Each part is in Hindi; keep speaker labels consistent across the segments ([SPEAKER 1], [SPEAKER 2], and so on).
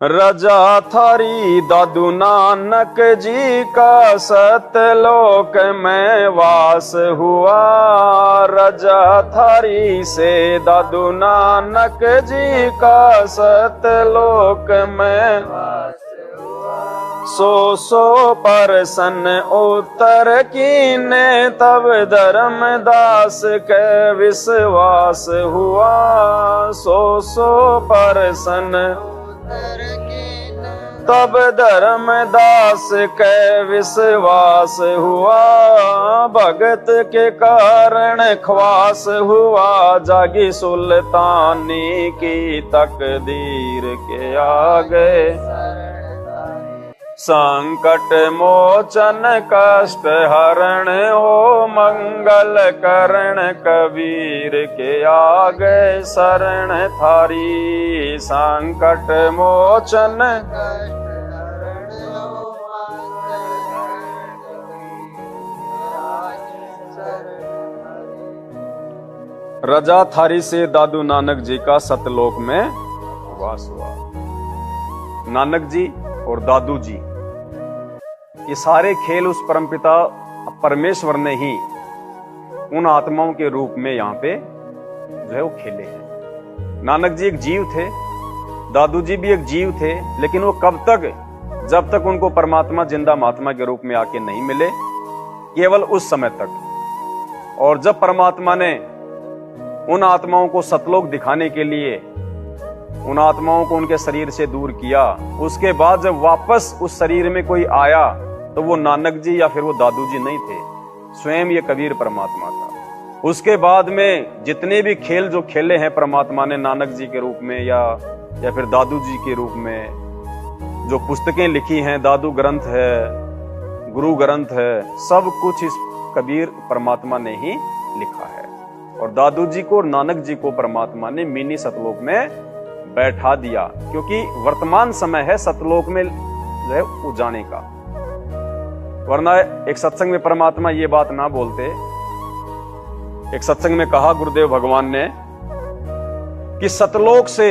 [SPEAKER 1] रजा थारी दादू नानक जी का सतलोक में वास हुआ। रजा थारी से दादू नानक जी का सतलोक में वास हुआ। सो परसन उत्तर कीने तब धर्मदास के विश्वास हुआ। सो परसन तब धर्मदास के विश्वास हुआ। भगत के कारण ख्वास हुआ। जागी सुल्तानी की तकदीर के आगे। संकट मोचन कष्ट हरण हो मंगल करण कबीर के आगे शरण थारी। संकट मोचन रजा थारी से दादू नानक जी का सतलोक में वास हुआ। नानक जी और दादू जी ये सारे खेल उस परमपिता परमेश्वर ने ही उन आत्माओं के रूप में यहाँ पे जो है वो खेले हैं। नानक जी एक जीव थे, दादू जी भी एक जीव थे, लेकिन वो कब तक, जब तक उनको परमात्मा जिंदा महात्मा के रूप में आके नहीं मिले, केवल उस समय तक। और जब परमात्मा ने उन आत्माओं को सतलोक दिखाने के लिए उन आत्माओं को उनके शरीर से दूर किया, उसके बाद जब वापस उस शरीर में कोई आया तो वो नानक जी या फिर वो दादू जी नहीं थे, स्वयं ये कबीर परमात्मा था। उसके बाद में जितने भी खेल जो खेले हैं परमात्मा ने नानक जी के रूप में या फिर दादू जी के रूप में, जो पुस्तकें लिखी हैं, दादू ग्रंथ है, गुरु ग्रंथ है, सब कुछ इस कबीर परमात्मा ने ही लिखा है। और दादू जी को और नानक जी को परमात्मा ने मिनी सतलोक में बैठा दिया, क्योंकि वर्तमान समय है सतलोक में जो है उजाने का। वरना एक सत्संग में परमात्मा ये बात ना बोलते। एक सत्संग में कहा गुरुदेव भगवान ने कि सतलोक से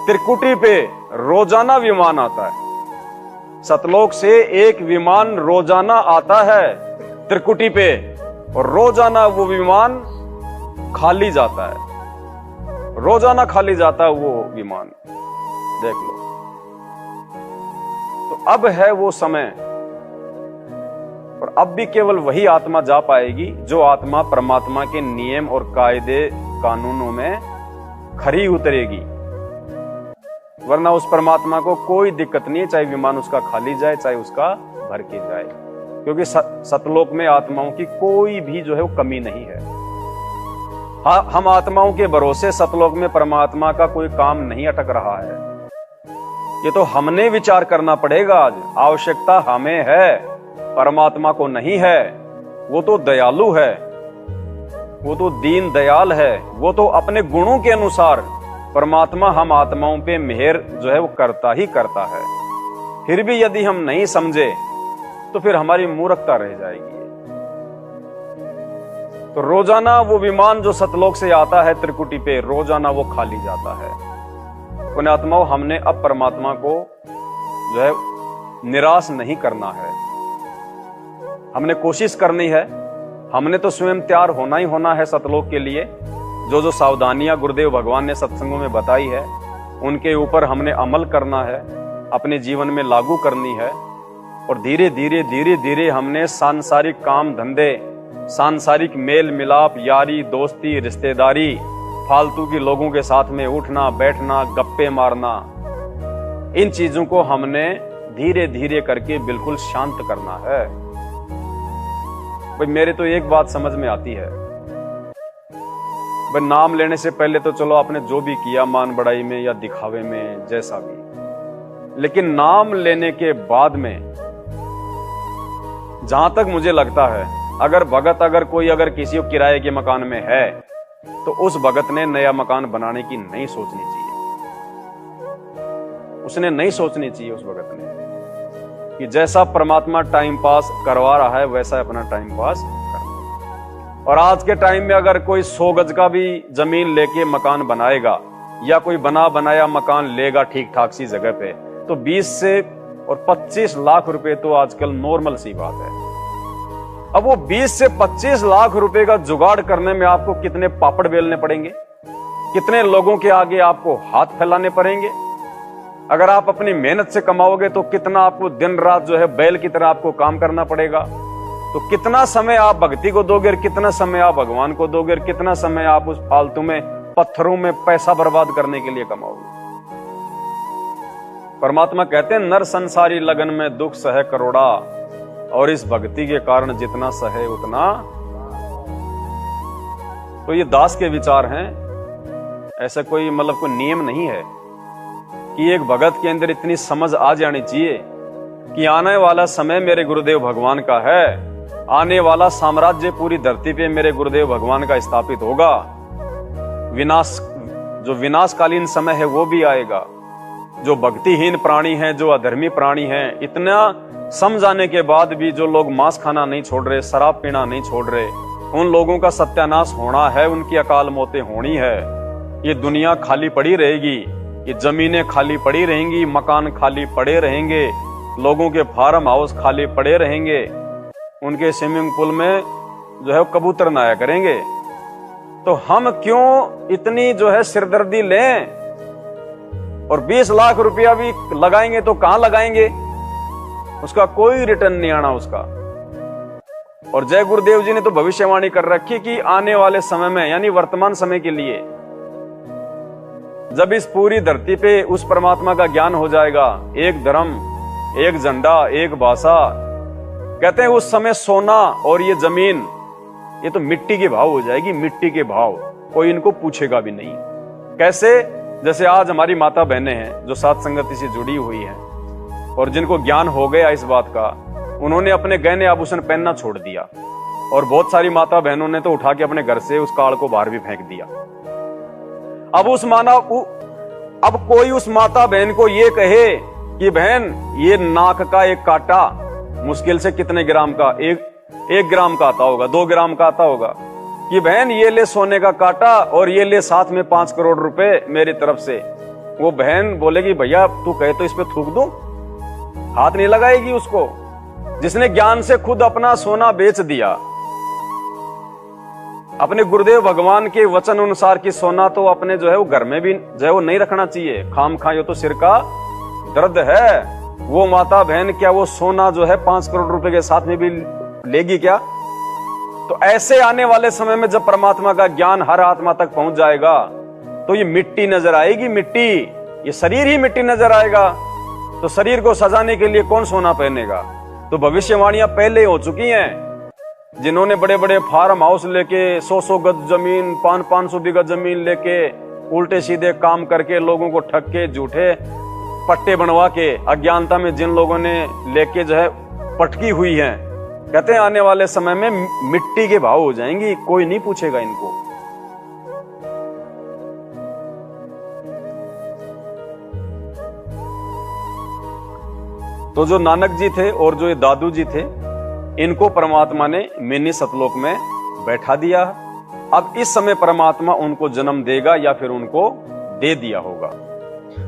[SPEAKER 1] त्रिकुटी पे रोजाना विमान आता है। सतलोक से एक विमान रोजाना आता है त्रिकुटी पे, और रोजाना वो विमान खाली जाता है। रोजाना खाली जाता है वो विमान, देख लो। तो अब है वो समय, और अब भी केवल वही आत्मा जा पाएगी जो आत्मा परमात्मा के नियम और कायदे कानूनों में खरी उतरेगी। वरना उस परमात्मा को कोई दिक्कत नहीं है, चाहे विमान उसका खाली जाए चाहे उसका भर के जाए, क्योंकि सतलोक में आत्माओं की कोई भी जो है वो कमी नहीं है। हाँ, हम आत्माओं के भरोसे सतलोक में परमात्मा का कोई काम नहीं अटक रहा है। ये तो हमने विचार करना पड़ेगा। आज आवश्यकता हमें है, परमात्मा को नहीं है। वो तो दयालु है, वो तो दीन दयाल है, वो तो अपने गुणों के अनुसार परमात्मा हम आत्माओं पे मेहर जो है वो करता ही करता है। फिर भी यदि हम नहीं समझे तो फिर हमारी मूर्खता रह जाएगी। तो रोजाना वो विमान जो सतलोक से आता है त्रिकुटी पे, रोजाना वो खाली जाता है। पुण्यात्माओं, हमने अब परमात्मा को जो है निराश नहीं करना है, हमने कोशिश करनी है। हमने तो स्वयं तैयार होना ही होना है सतलोक के लिए। जो जो सावधानियां गुरुदेव भगवान ने सत्संगों में बताई है उनके ऊपर हमने अमल करना है, अपने जीवन में लागू करनी है। और धीरे धीरे धीरे धीरे हमने सांसारिक काम धंधे, सांसारिक मेल मिलाप, यारी दोस्ती, रिश्तेदारी, फालतू के लोगों के साथ में उठना बैठना, गप्पे मारना, इन चीजों को हमने धीरे धीरे करके बिल्कुल शांत करना है। भाई मेरे तो एक बात समझ में आती है, भाई नाम लेने से पहले तो चलो आपने जो भी किया मान बढ़ाई में या दिखावे में जैसा भी, लेकिन नाम लेने के बाद में जहां तक मुझे लगता है, अगर भगत अगर किसी को किराए के मकान में है तो उस भगत ने नया मकान बनाने की नहीं सोचनी चाहिए। उसने नहीं सोचनी चाहिए उस भगत ने कि जैसा परमात्मा टाइम पास करवा रहा है वैसा अपना टाइम पास करना। और आज के टाइम में अगर कोई 100 गज का भी जमीन लेके मकान बनाएगा या कोई बना बनाया मकान लेगा ठीक ठाक सी जगह पे, तो 20 से और 25 लाख रुपए तो आजकल नॉर्मल सी बात है। अब वो 20 से 25 लाख रुपए का जुगाड़ करने में आपको कितने पापड़ बेलने पड़ेंगे, कितने लोगों के आगे आपको हाथ फैलाने पड़ेंगे। अगर आप अपनी मेहनत से कमाओगे तो कितना आपको दिन रात जो है बैल की तरह आपको काम करना पड़ेगा। तो कितना समय आप भक्ति को दोगे और कितना समय आप भगवान को दोगे और कितना समय आप उस फालतू में पत्थरों में पैसा बर्बाद करने के लिए कमाओगे। परमात्मा कहते हैं नर संसारी लगन में दुख सहे करोड़ा, और इस भक्ति के कारण जितना सहे उतना। तो ये दास के विचार हैं, ऐसा कोई मतलब कोई नियम नहीं है कि एक भगत के अंदर इतनी समझ आ जानी चाहिए कि आने वाला समय मेरे गुरुदेव भगवान का है, आने वाला साम्राज्य पूरी धरती पे मेरे गुरुदेव भगवान का स्थापित होगा, विनाश जो विनाशकालीन समय है वो भी आएगा। जो भक्तिहीन प्राणी हैं, जो अधर्मी प्राणी हैं, इतना समझाने के बाद भी जो लोग मांस खाना नहीं छोड़ रहे, शराब पीना नहीं छोड़ रहे, उन लोगों का सत्यानाश होना है, उनकी अकाल मौतें होनी है। ये दुनिया खाली पड़ी रहेगी, ये जमीनें खाली पड़ी रहेंगी, मकान खाली पड़े रहेंगे, लोगों के फार्म हाउस खाली पड़े रहेंगे, उनके स्विमिंग पूल में जो है कबूतर नहाया करेंगे। तो हम क्यों इतनी जो है सिरदर्दी लें, और 20 लाख रुपया भी लगाएंगे तो कहां लगाएंगे, उसका कोई रिटर्न नहीं आना उसका। और जय गुरुदेव जी ने तो भविष्यवाणी कर रखी कि आने वाले समय में, यानी वर्तमान समय के लिए, जब इस पूरी धरती पे उस परमात्मा का ज्ञान हो जाएगा, एक धर्म, एक झंडा, एक भाषा, कहते हैं उस समय सोना और ये जमीन ये तो मिट्टी के भाव हो जाएगी, मिट्टी के भाव, कोई इनको पूछेगा भी नहीं। कैसे? जैसे आज हमारी माता बहनें हैं जो साथ संगति से जुड़ी हुई हैं और जिनको ज्ञान हो गया इस बात का, उन्होंने अपने गहने आभूषण पहनना छोड़ दिया, और बहुत सारी माता बहनों ने तो उठा के अपने घर से उस काल को बाहर भी फेंक दिया। अब कोई उस माता बहन को ये कहे कि बहन ये नाक का एक कांटा मुश्किल से कितने ग्राम का, एक ग्राम का आता होगा, 2 ग्राम का आता होगा, कि बहन ये ले सोने का कांटा और ये ले साथ में 5 करोड़ रुपए मेरी तरफ से। वो बहन बोलेगी भैया तू कहे तो इस पे थूक दूं, हाथ नहीं लगाएगी उसको। जिसने ज्ञान से खुद अपना सोना बेच दिया, अपने गुरुदेव भगवान के वचन अनुसार की सोना तो अपने जो है वो घर में भी जो है वो नहीं रखना चाहिए, खाम खा ये तो सिर का दर्द है। वो माता बहन क्या वो सोना जो है 5 करोड़ रुपए के साथ में भी लेगी क्या? तो ऐसे आने वाले समय में जब परमात्मा का ज्ञान हर आत्मा तक पहुंच जाएगा तो ये मिट्टी नजर आएगी, मिट्टी, ये शरीर ही मिट्टी नजर आएगा। तो शरीर को सजाने के लिए कौन सोना पहनेगा? तो भविष्यवाणियां पहले हो चुकी हैं। जिन्होंने बड़े बड़े फार्म हाउस लेके 100-100 गज जमीन, 500-500 बीघा जमीन लेके उल्टे सीधे काम करके लोगों को ठग के झूठे पट्टे बनवा के अज्ञानता में जिन लोगों ने लेके जो है पटकी हुई है, कहते हैं आने वाले समय में मिट्टी के भाव हो जाएंगी, कोई नहीं पूछेगा इनको। तो जो नानक जी थे और जो ये दादू जी थे, इनको परमात्मा ने मिनी सतलोक में बैठा दिया। अब इस समय परमात्मा उनको जन्म देगा या फिर उनको दे दिया होगा।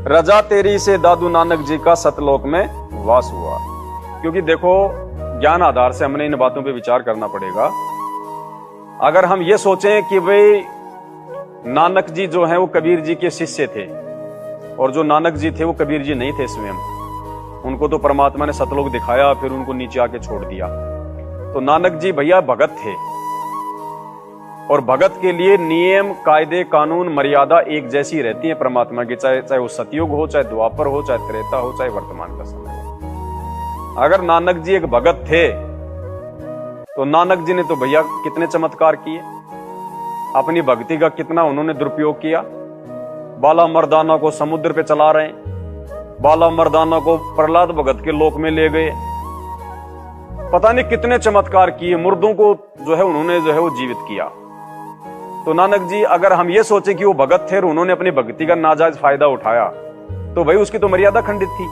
[SPEAKER 1] रजा तेरी से दादू नानक जी का सतलोक में वास हुआ। क्योंकि देखो ज्ञान आधार से हमने इन बातों पे विचार करना पड़ेगा। अगर हम ये सोचें कि भाई नानक जी जो हैं वो कबीर जी के शिष्य थे, और जो नानक जी थे वो कबीर जी नहीं थे स्वयं, उनको तो परमात्मा ने सतलोक दिखाया फिर उनको नीचे आके छोड़ दिया। तो नानक जी भैया भगत थे, और भगत के लिए नियम, कायदे, कानून, मर्यादा एक जैसी रहती है परमात्मा की, चाहे वो सतयुग हो, चाहे द्वापर हो, चाहे त्रेता हो, चाहे वर्तमान का समय हो। अगर नानक जी एक भगत थे तो नानक जी ने तो भैया कितने चमत्कार किए, अपनी भक्ति का कितना उन्होंने दुरुपयोग किया। बाला मर्दाना को समुद्र पे चला रहे हैं, बाला मर्दाना को प्रहलाद भगत के लोक में ले गए, पता नहीं कितने चमत्कार किए, मुर्दों को जो है उन्होंने जो है वो जीवित किया। तो नानक जी अगर हम ये सोचे कि वो भगत थे और उन्होंने अपनी भक्ति का नाजायज फायदा उठाया, तो भाई उसकी तो मर्यादा खंडित थी।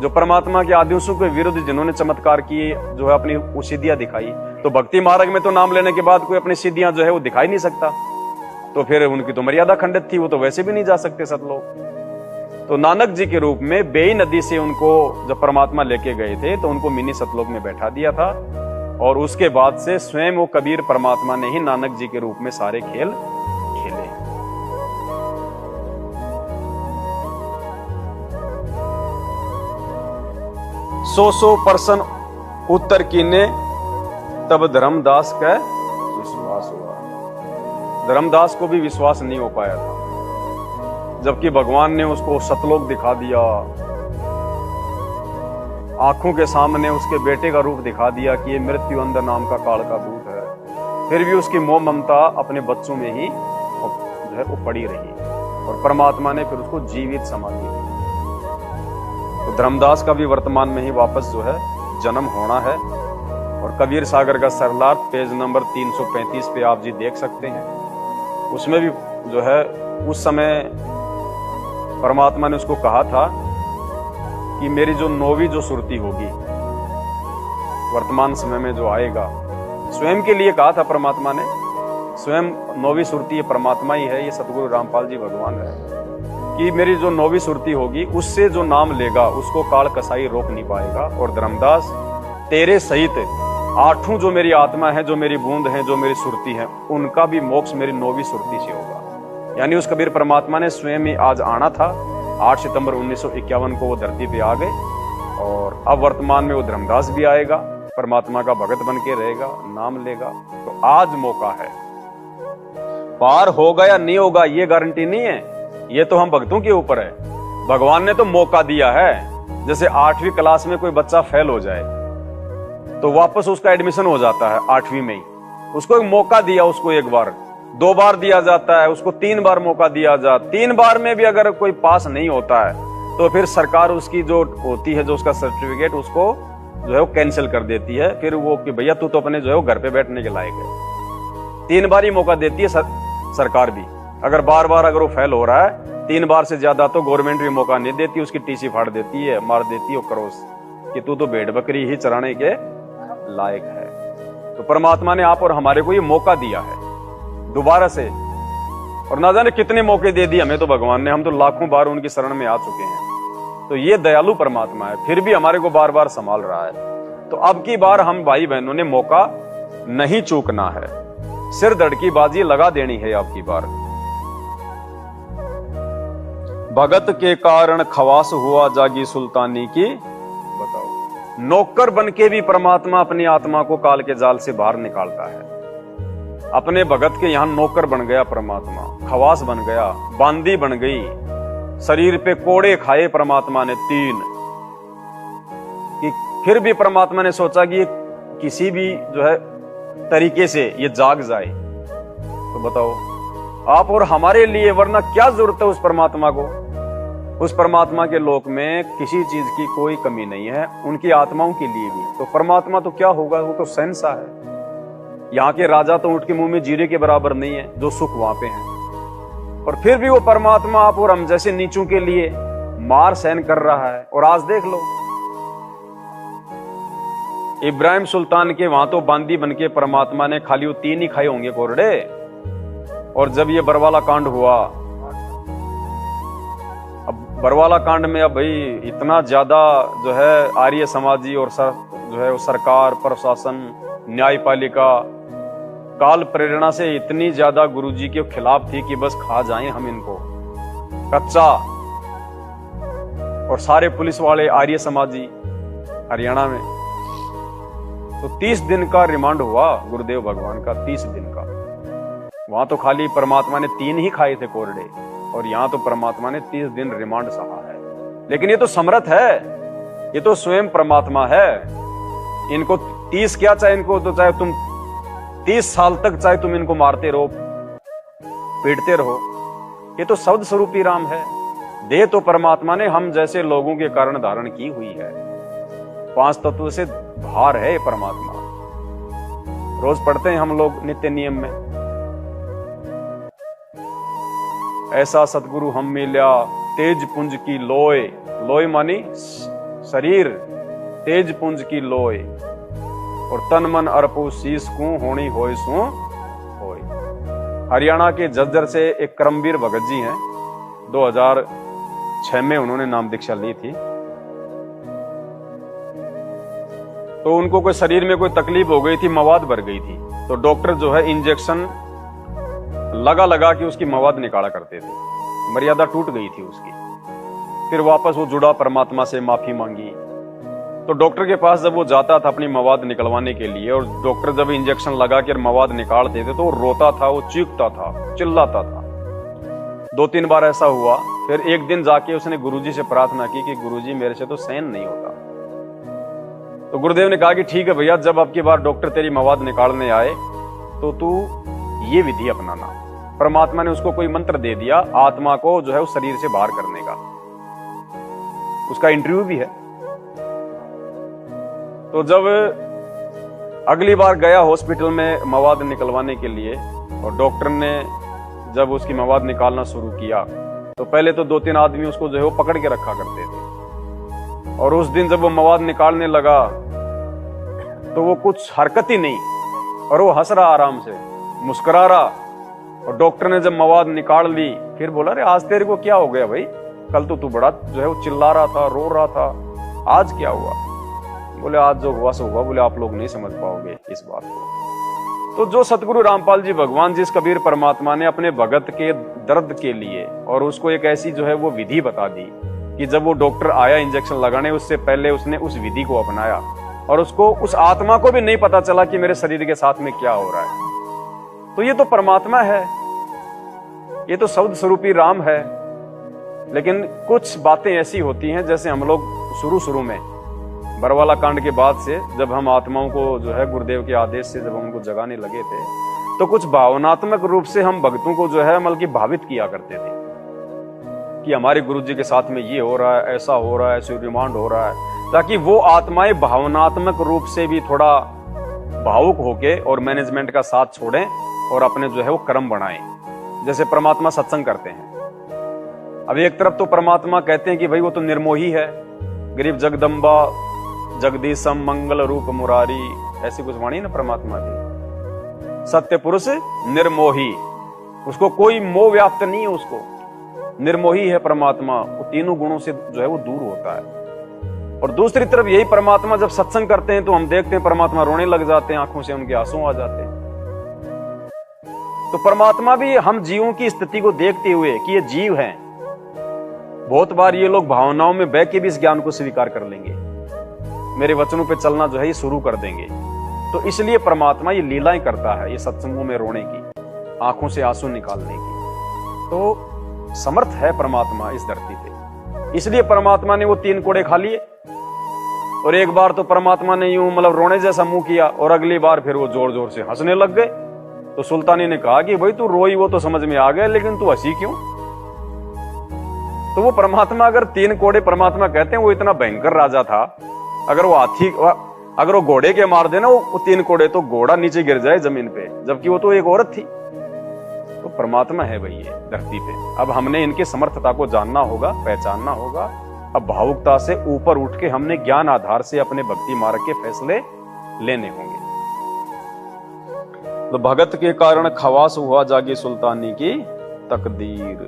[SPEAKER 1] जो परमात्मा के आदेशों के विरुद्ध जिन्होंने चमत्कार किए, जो है अपनी सिद्धियां दिखाई, तो भक्ति मार्ग में तो नाम लेने के बाद कोई अपनी सिद्धियां जो है वो दिखाई नहीं सकता। तो फिर उनकी तो मर्यादा खंडित थी, वो तो वैसे भी नहीं जा सकते सतलोक। तो नानक जी के रूप में बेई नदी से उनको जब परमात्मा लेके गए थे तो उनको मिनी सतलोक में बैठा दिया था, और उसके बाद से स्वयं वो कबीर परमात्मा ने ही नानक जी के रूप में सारे खेल खेले। 100 पर्सन उत्तर कीने तब धर्मदास का विश्वास हुआ। धर्मदास को भी विश्वास नहीं हो पाया था, जबकि भगवान ने उसको सतलोक दिखा दिया, आंखों के सामने उसके बेटे का रूप दिखा दिया कि ये मृत्यु अंध नाम का काल का दूत है। फिर भी उसकी मोह ममता अपने बच्चों में ही जो है वो पड़ी रही, और परमात्मा ने फिर उसको जीवित समाधि दी। तो धर्मदास का भी वर्तमान में ही वापस जो है जन्म होना है। और कबीर सागर का सरलार्थ पेज नंबर 335 पे आप जी देख सकते हैं। उसमें भी जो है उस समय परमात्मा ने उसको कहा था कि मेरी जो 9वीं जो सुरती होगी वर्तमान समय में जो आएगा, स्वयं के लिए कहा था परमात्मा ने। स्वयं 9वीं सुरती ये परमात्मा ही है, ये सतगुरु रामपाल जी भगवान है, कि मेरी जो 9वीं सुरती होगी उससे जो नाम लेगा उसको काल कसाई रोक नहीं पाएगा। और धर्मदास तेरे सहित 8 जो मेरी आत्मा है, जो मेरी बूंद है, जो मेरी सुरती है, उनका भी मोक्ष मेरी 9वीं सुरती से होगा। यानी उस कबीर परमात्मा ने स्वयं ही आज आना था। 8 सितंबर 1951 को वो धरती पे आ गए, और अब वर्तमान में वो धर्मदास भी आएगा, परमात्मा का भगत बन के रहेगा, नाम लेगा। तो आज मौका है, पार होगा या नहीं होगा ये गारंटी नहीं है, ये तो हम भक्तों के ऊपर है। भगवान ने तो मौका दिया है। जैसे 8वीं क्लास में कोई बच्चा फेल हो जाए तो वापस उसका एडमिशन हो जाता है 8वीं में ही। उसको एक मौका दिया, उसको 1 बार 2 बार दिया जाता है, उसको 3 बार मौका दिया जाता। 3 बार में भी अगर कोई पास नहीं होता है तो फिर सरकार उसकी जो होती है, जो उसका सर्टिफिकेट, उसको जो है वो कैंसिल कर देती है। फिर वो कि भैया तू तो अपने जो है वो घर पे बैठने के लायक है। 3 बार ही मौका देती है सरकार भी। अगर बार बार अगर वो फेल हो रहा है 3 बार से ज्यादा तो गवर्नमेंट भी मौका नहीं देती, उसकी टीसी फाड़ देती है, मार देती है क्रॉस, कि तू तो भेड़ बकरी ही चराने के लायक है। तो परमात्मा ने आप और हमारे को ये मौका दिया है दोबारा से, और ना जाने कितने मौके दे दिए हमें तो भगवान ने। हम तो लाखों बार उनकी शरण में आ चुके हैं। तो ये दयालु परमात्मा है, फिर भी हमारे को बार बार संभाल रहा है। तो अब की बार हम भाई बहनों ने मौका नहीं चूकना है, सिर धड़ की बाजी लगा देनी है आपकी बार। भगत के कारण खवास हुआ जागी सुल्तानी की, बताओ। नौकर बन के भी परमात्मा अपनी आत्मा को काल के जाल से बाहर निकालता है। अपने भगत के यहां नौकर बन गया परमात्मा, खवास बन गया, बांदी बन गई, शरीर पे कोड़े खाए परमात्मा ने 3। कि फिर भी परमात्मा ने सोचा कि किसी भी जो है तरीके से ये जाग जाए। तो बताओ आप और हमारे लिए, वरना क्या जरूरत है उस परमात्मा को। उस परमात्मा के लोक में किसी चीज की कोई कमी नहीं है, उनकी आत्माओं के लिए भी। तो परमात्मा तो क्या होगा, वो तो शहंशाह है। यहाँ के राजा तो ऊंट के मुंह में जीरे के बराबर नहीं है, जो सुख वहां पे है। और फिर भी वो परमात्मा आप और हम जैसे नीचों के लिए मार सहन कर रहा है। और आज देख लो, इब्राहिम सुल्तान के वहां तो बांदी बनके परमात्मा ने खाली वो 3 ही खाए होंगे कोरडे। और जब ये बरवाला कांड हुआ, अब बरवाला कांड में अब भाई इतना ज्यादा जो है आर्य समाजी और जो है वो सरकार, प्रशासन, न्यायपालिका काल प्रेरणा से इतनी ज्यादा गुरुजी के खिलाफ थी कि बस खा जाएं हम इनको कच्चा। और सारे पुलिस वाले आर्य समाजी हरियाणा में। तो 30 दिन का रिमांड हुआ गुरुदेव भगवान का, 30 दिन का। वहां तो खाली परमात्मा ने 3 ही खाए थे कोरडे, और यहां तो परमात्मा ने 30 दिन रिमांड सहा है। लेकिन ये तो समर्थ है, ये तो स्वयं परमात्मा है। इनको 30 क्या चाहे, इनको तो चाहे तुम 30 साल तक चाहे तुम इनको मारते रहो, पीटते रहो। ये तो शब्द स्वरूपी राम है। देह तो परमात्मा ने हम जैसे लोगों के कारण धारण की हुई है। 5 तत्व से भार है परमात्मा। रोज पढ़ते हैं हम लोग नित्य नियम में, ऐसा सतगुरु हम मिल्या तेज पुंज की लोय। लोय मानी शरीर, तेज पुंज की लोय। और तन मन अर्पो शीस को होनी होय सो होय। हरियाणा के झज्जर से एक करमवीर भगत जी हैं, 2006 में उन्होंने नाम दीक्षा ली थी। तो उनको कोई शरीर में कोई तकलीफ हो गई थी, मवाद भर गई थी, तो डॉक्टर जो है इंजेक्शन लगा लगा के उसकी मवाद निकाला करते थे। मर्यादा टूट गई थी उसकी। फिर वापस वो जुड़ा, परमात्मा से माफी मांगी। तो डॉक्टर के पास जब वो जाता था अपनी मवाद निकलवाने के लिए, और डॉक्टर जब इंजेक्शन लगा कर मवाद निकालते थे तो वो रोता था, वो चीखता था, चिल्लाता था। 2-3 बार ऐसा हुआ। फिर एक दिन जाके उसने गुरुजी से प्रार्थना की कि गुरुजी मेरे से तो सहन नहीं होता। तो गुरुदेव ने कहा कि ठीक है भैया, जब अब की बार डॉक्टर तेरी मवाद निकालने आए तो तू ये विधि अपनाना। परमात्मा ने उसको कोई मंत्र दे दिया आत्मा को जो है उस शरीर से बाहर करने का। उसका इंटरव्यू भी है। तो जब अगली बार गया हॉस्पिटल में मवाद निकलवाने के लिए, और डॉक्टर ने जब उसकी मवाद निकालना शुरू किया तो पहले तो 2-3 आदमी उसको जो है वो पकड़ के रखा करते थे। और उस दिन जब वो मवाद निकालने लगा तो वो कुछ हरकत ही नहीं, और वो हंस रहा, आराम से मुस्कुरा रहा। और डॉक्टर ने जब मवाद निकाल ली फिर बोला, अरे आज तेरे को क्या हो गया भाई? कल तो तू बड़ा जो है वो चिल्ला रहा था, रो रहा था, आज क्या हुआ? बोले आज जो हुआ सो हुआ। बोले आप लोग नहीं समझ पाओगे इस बात को। तो जो सतगुरु रामपाल जी भगवान जिस कबीर परमात्मा ने अपने भगत के दर्द के लिए और उसको एक ऐसी जो है वो विधि बता दी कि जब वो डॉक्टर आया इंजेक्शन लगाने, उससे पहले उसने उस विधि को अपनाया, और उसको उस आत्मा को भी नहीं पता चला कि मेरे शरीर के साथ में क्या हो रहा है। तो ये तो परमात्मा है, ये तो शब्द स्वरूपी राम है। लेकिन कुछ बातें ऐसी होती हैं, जैसे हम लोग शुरू में बरवाला कांड के बाद से जब हम आत्माओं को जो है गुरुदेव के आदेश से जब हम उनको जगाने लगे थे, तो कुछ भावनात्मक रूप से हम भक्तों को जो है बल्कि भावित किया करते थे कि हमारे गुरुजी के साथ में ये हो रहा है, ऐसा हो रहा है, ऐसे रिमांड हो रहा है, ताकि वो आत्माएं भावनात्मक रूप से भी थोड़ा भावुक होके और मैनेजमेंट का साथ छोड़ें और अपने जो है वो कर्म बढ़ाएं। जैसे परमात्मा सत्संग करते हैं। अब एक तरफ तो परमात्मा कहते हैं कि भाई वो तो निर्मोही है, गरीब जगदम्बा जगदीशम मंगल रूप मुरारी, ऐसी कुछ वाणी ना परमात्मा की। सत्य पुरुष निर्मोही, उसको कोई मोह व्याप्त नहीं है, उसको निर्मोही है परमात्मा। वो तीनों गुणों से जो है वो दूर होता है। और दूसरी तरफ यही परमात्मा जब सत्संग करते हैं तो हम देखते हैं परमात्मा रोने लग जाते हैं, आंखों से उनके आंसू आ जाते हैं। तो परमात्मा भी हम जीवों की स्थिति को देखते हुए कि ये जीव हैं, बहुत बार ये लोग भावनाओं में बह के भी इस ज्ञान को स्वीकार कर लेंगे, मेरे वचनों पे चलना जो है ये शुरू कर देंगे। तो इसलिए परमात्मा ये लीलाएं करता है, ये सत्संगों में रोने की, आंखों से आंसू निकालने की। तो समर्थ है परमात्मा इस धरती पे। इसलिए परमात्मा ने वो 3 कोड़े खा लिए, और एक बार तो परमात्मा ने यूं मतलब रोने जैसा मुंह किया, और अगली बार फिर वो जोर जोर से हंसने लग गए। तो सुल्तानी ने कहा कि भाई तू रोई वो तो समझ में आ गया, लेकिन तू हंसी क्यों? तो वो परमात्मा, अगर 3 कोड़े परमात्मा कहते हैं, वो इतना भयंकर राजा था, अगर वो हाथी, अगर वो घोड़े के मार देना वो 3 कोड़े, तो घोड़ा नीचे गिर जाए जमीन पे, जबकि वो तो एक औरत थी। तो परमात्मा है भाई ये धरती पे। अब हमने इनके समर्थता को जानना होगा, पहचानना होगा। अब भावुकता से ऊपर उठ के हमने ज्ञान आधार से अपने भक्ति मार्ग के फैसले लेने होंगे। तो भगत के कारण खवास हुआ जागी सुल्तानी की तकदीर।